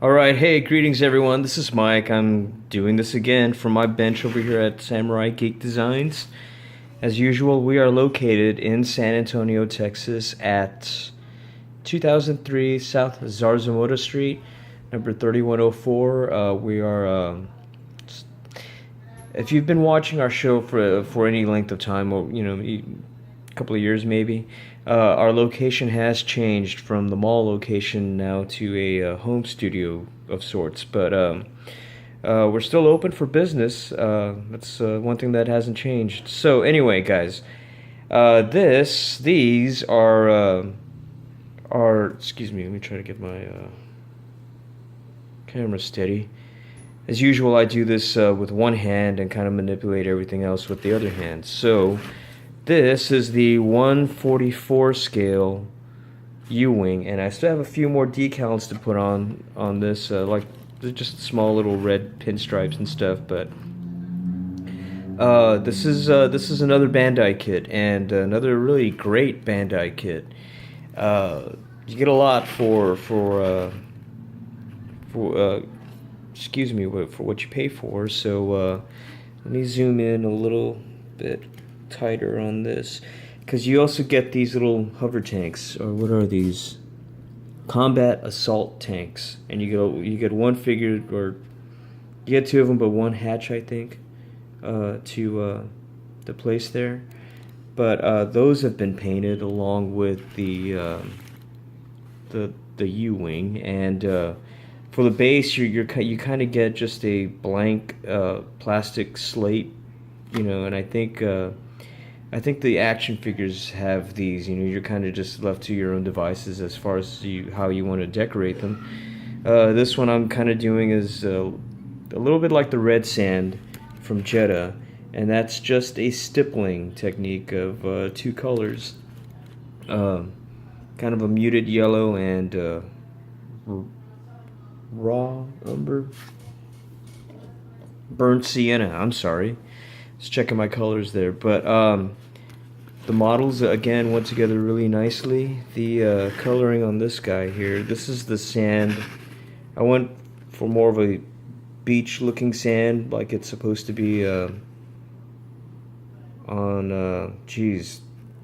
Alright, hey, greetings everyone. This is Mike. I'm doing this again from my bench over here at Samurai Geek Designs. As usual, we are located in San Antonio, Texas at 2003 South Zarzamora Street, number 3104. If you've been watching our show for any length of time, or a couple of years maybe, our location has changed from the mall location now to a home studio of sorts. But we're still open for business. That's one thing that hasn't changed. So anyway, guys, these are excuse me. Let me try to get my camera steady. As usual, I do this with one hand and kind of manipulate everything else with the other hand. So this is the 1/44 scale U-wing, and I still have a few more decals to put on this, like just small little red pinstripes and stuff. But this is another Bandai kit, and another really great Bandai kit. You get a lot for excuse me, for what you pay for. So let me zoom in a little bit tighter on this, because you also get these little hover tanks, or what are these? Combat assault tanks, and you get one figure, or you get two of them, but one hatch, I think, to place there. But those have been painted along with the U-wing, and for the base, you kind of get just a blank plastic slate, and I think the action figures have these. You're kind of just left to your own devices as far as how you want to decorate them. This one I'm kind of doing is a little bit like the red sand from Jeddah, and that's just a stippling technique of two colors, kind of a muted yellow and raw umber, burnt sienna. I'm sorry, just checking my colors there. But the models again went together really nicely. The coloring on this guy here, this is the sand. I went for more of a beach looking sand, like it's supposed to be on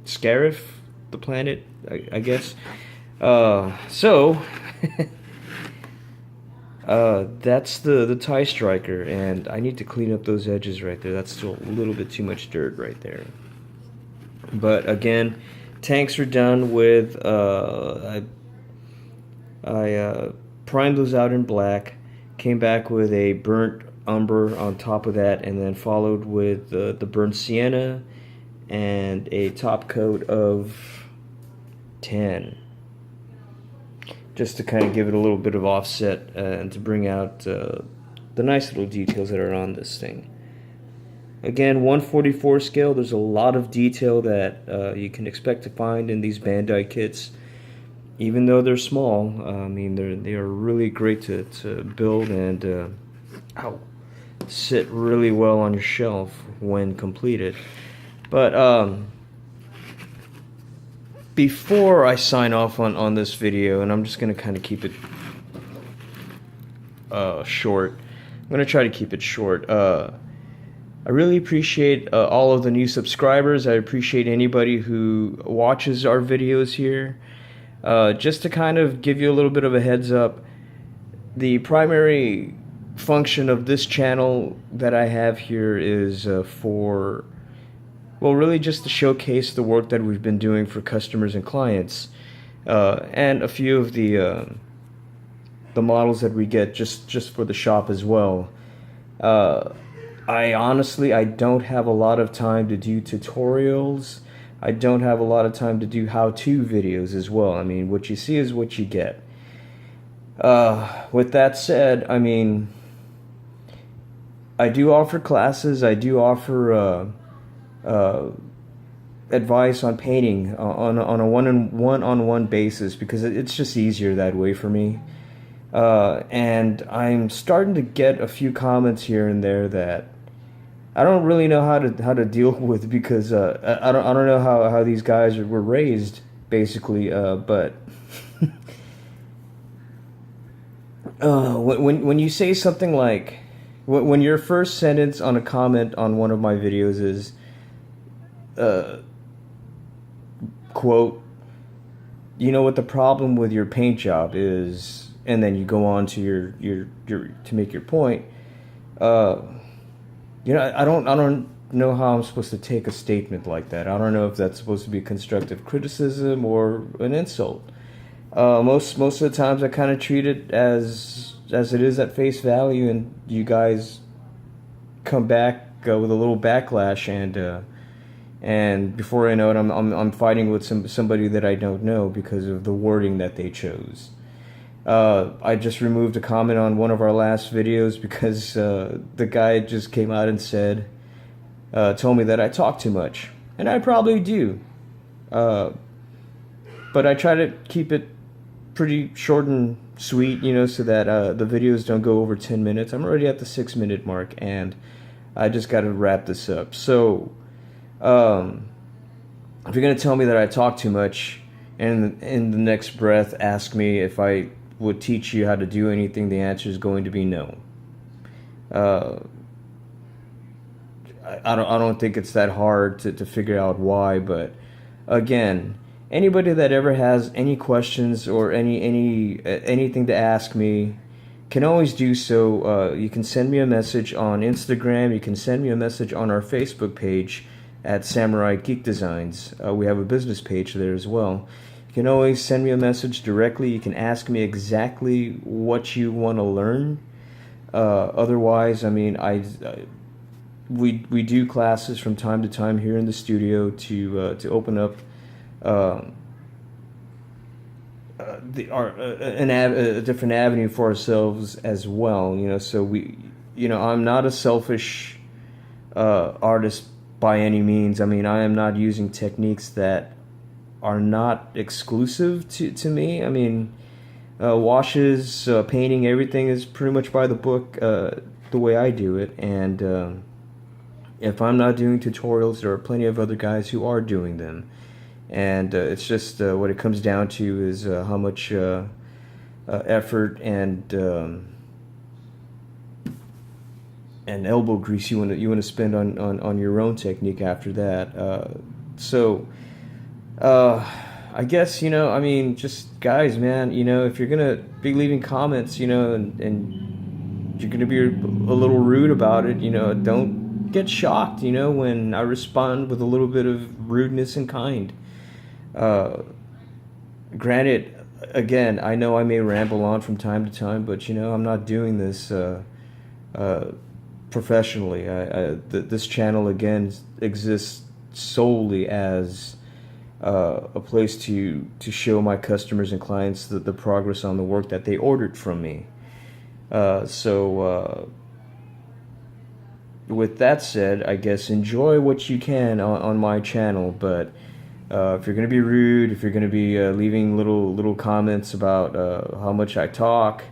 Scarif, the planet, I guess. So that's the TIE Striker, and I need to clean up those edges right there. That's still a little bit too much dirt right there. But again, tanks are done with, I primed those out in black, came back with a burnt umber on top of that, and then followed with the burnt sienna and a top coat of tan, just to kind of give it a little bit of offset and to bring out the nice little details that are on this thing. Again, 1/44 scale. There's a lot of detail that you can expect to find in these Bandai kits, even though they're small. I mean, they are really great to build and sit really well on your shelf when completed. But before I sign off on this video, and I'm just going to kind of keep it short. I'm going to try to keep it short. I really appreciate all of the new subscribers. I appreciate anybody who watches our videos here. Just to kind of give you a little bit of a heads up, the primary function of this channel that I have here is for, well, really just to showcase the work that we've been doing for customers and clients, and a few of the models that we get just for the shop as well. I honestly don't have a lot of time to do tutorials. I don't have a lot of time to do how-to videos as well. I mean, what you see is what you get. With that said, I mean, I do offer classes. I do offer advice on painting on a one-on-one basis, because it's just easier that way for me. And I'm starting to get a few comments here and there that I don't really know how to deal with, because I don't know how these guys were raised, basically. But When you say something like, when your first sentence on a comment on one of my videos is, uh, quote, you know what the problem with your paint job is, and then you go on to your to make your point. Uh, I don't know how I'm supposed to take a statement like that. I don't know if that's supposed to be constructive criticism or an insult. Most of the times I kind of treat it as it is at face value, and you guys come back with a little backlash, and before I know it, I'm fighting with somebody that I don't know because of the wording that they chose. I just removed a comment on one of our last videos because the guy just came out and said, told me that I talk too much, and I probably do. Uh, but I try to keep it pretty short and sweet, so that the videos don't go over 10 minutes. I'm already at the 6-minute mark, and I just got to wrap this up. So, if you're going to tell me that I talk too much, and in the next breath ask me if I would teach you how to do anything, the answer is going to be no. Uh, I don't think it's that hard to figure out why, but again, anybody that ever has any questions or anything to ask me can always do so. You can send me a message on Instagram. You can send me a message on our Facebook page at Samurai Geek Designs. We have a business page there as well. You can always send me a message directly. You can ask me exactly what you want to learn. Otherwise, I mean, we do classes from time to time here in the studio to open up a different avenue for ourselves as well. So I'm not a selfish artist by any means. I mean, I am not using techniques that are not exclusive to me. I mean, washes, painting, everything is pretty much by the book, the way I do it. And if I'm not doing tutorials, there are plenty of other guys who are doing them. And it's just what it comes down to is how much effort and elbow grease you want to spend on your own technique after that. I guess I mean, just guys, man. If you're gonna be leaving comments, and you're gonna be a little rude about it, don't get shocked, when I respond with a little bit of rudeness and kind. Granted, again, I know I may ramble on from time to time, but I'm not doing this professionally. This channel again exists solely as a place to show my customers and clients the progress on the work that they ordered from me. With that said, I guess enjoy what you can on my channel, but if you're going to be rude, if you're going to be leaving little comments about how much I talk,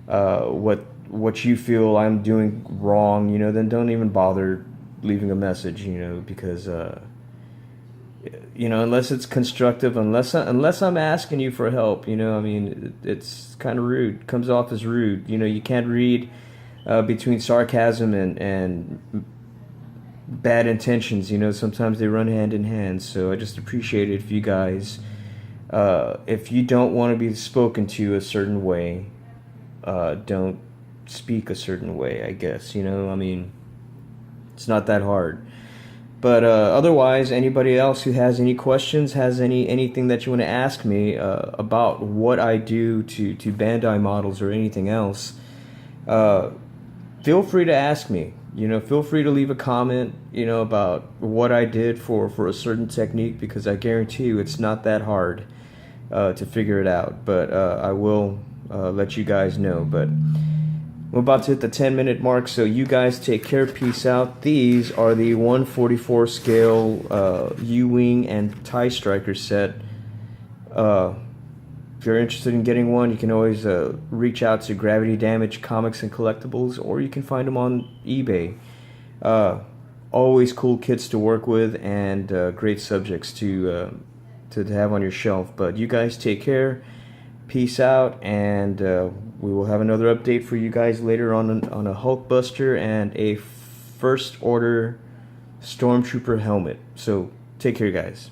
what you feel I'm doing wrong, then don't even bother leaving a message, because unless it's constructive, unless I'm asking you for help, I mean, it's kind of rude. It comes off as rude. You can't read between sarcasm and bad intentions. Sometimes they run hand in hand. So I just appreciate it if you guys, if you don't want to be spoken to a certain way, don't speak a certain way, I guess. I mean, it's not that hard. But otherwise, anybody else who has any questions, has anything that you want to ask me about what I do to Bandai models or anything else, feel free to ask me. Feel free to leave a comment, about what I did for a certain technique, because I guarantee you it's not that hard to figure it out. But I will let you guys know. But we're about to hit the 10-minute mark, so you guys take care. Peace out. These are the 1/44 scale U-wing and TIE Striker set. If you're interested in getting one, you can always reach out to Gravity Damage Comics and Collectibles, or you can find them on eBay. Always cool kits to work with, and great subjects to have on your shelf. But you guys take care. Peace out, and we will have another update for you guys later on a Hulkbuster and a First Order Stormtrooper helmet. So take care, guys.